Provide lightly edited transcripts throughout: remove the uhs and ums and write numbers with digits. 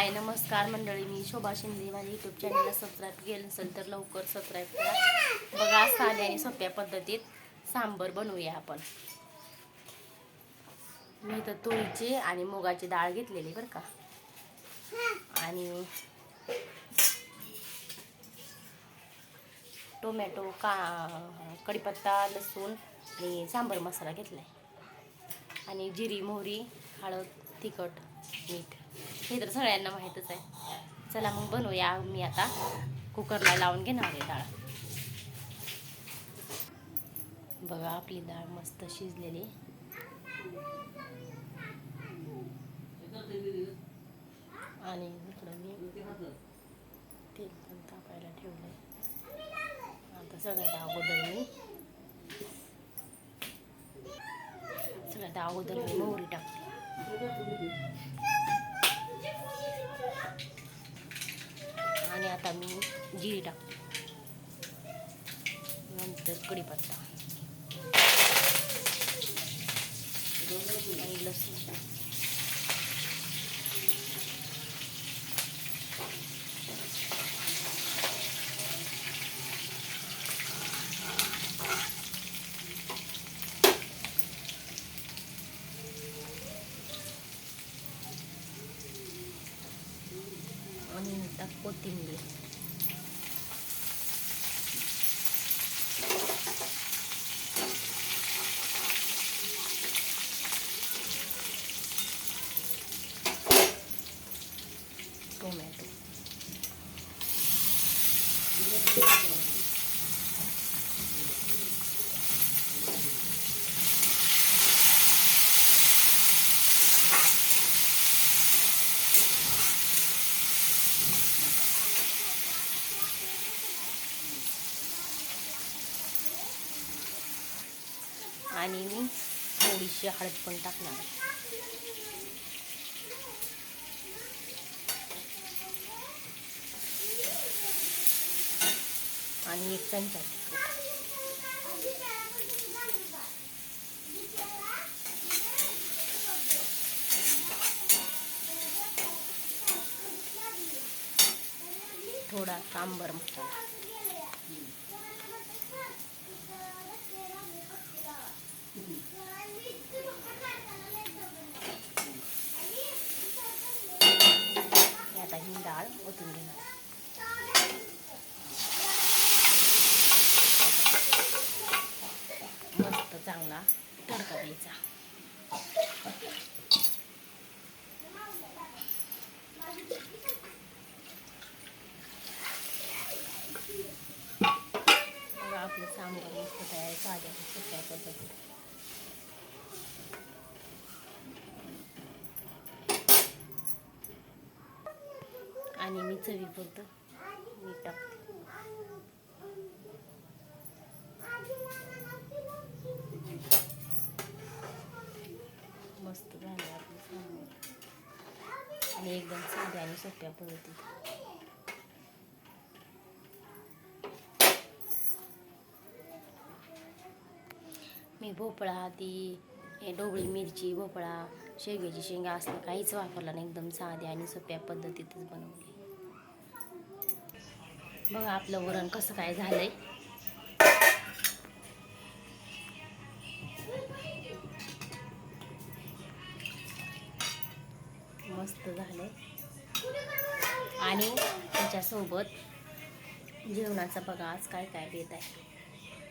हाय नमस्कार मंडळी, मी शोभा शिंदे. माझ्या यूट्यूब चॅनलला सबस्क्राईब केलं नसेल तर लवकर सबस्क्राईब करा. बघा, साध्या आणि सोप्या पद्धतीत सांबर बनवूया आपण. मी तर तुरीची आणि मुगाची डाळ घेतलेली बरं का, आणि टोमॅटो कढीपत्ता, लसूण आणि सांबर मसाला घेतलाय, आणि जिरी, मोहरी, हळद, तिखट, मीठ हे तर सगळ्यांना माहीतच आहे. चला मग बनवूया. मी आता कुकरला लावून घेणार आहे डाळ. बघा, आपली डाळ मस्त शिजलेली. आणि इकडं मी तेल पण तापायला ठेवलंय. आता सगळ्यात अगोदर मी मोहरी टाकते. आणि आता मी जिरी टाकते, नंतर कढीपत्ता आणि लसूण. आणि नंतर कोथिंबीर. टोमॅटो. आणि मी थोडीशी हळद पण टाकणार. आणि 1 चमचा थोडा सांबर मसाला. आता ही डाळ ओतून घेणार. मस्त चांगला तडका द्यायचा. बघा, आपलं सांबार मस्त तयार आहे, साध्या सोप्या पद्धतीत. आणि मी चवीपुरतं मीठ टाकते. मस्त झालं आपलं सांबार, आणि एकदम साध्या आणि सोप्या पद्धतीत. मी भोपळा, ढोबळी मिरची, भोपळा, शेवग्याची शेंगा असलं काहीच वापरला नाही. एकदम साध्या आणि सोप्या पद्धतीतच बनवली. बघा, आपलं वरण कसं काय झालंय. मस्त झालंय. आणि त्याच्यासोबत जेवणाचं बघा आज काय काय देत आहे.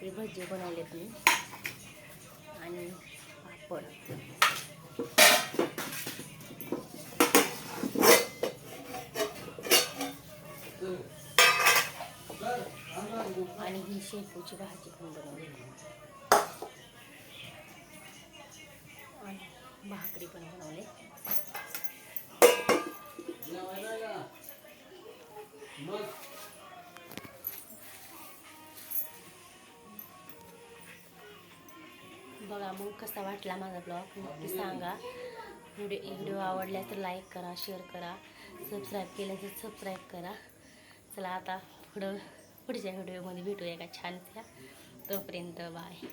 हे भजी बनवलेत मी, आणि पापड. आणि ही शेपूची भाजी पण बनवली, आणि भाकरी पण बनवले. बघा, मग कसा वाटला माझा ब्लॉग नक्की सांगा. व्हिडिओ आवडला तर लाईक करा, शेअर करा, सबस्क्राईब केलं तर सबस्क्राईब करा. चला, आता पुढच्या व्हिडिओमध्ये भेटूया का छानच्या. तोपर्यंत बाय.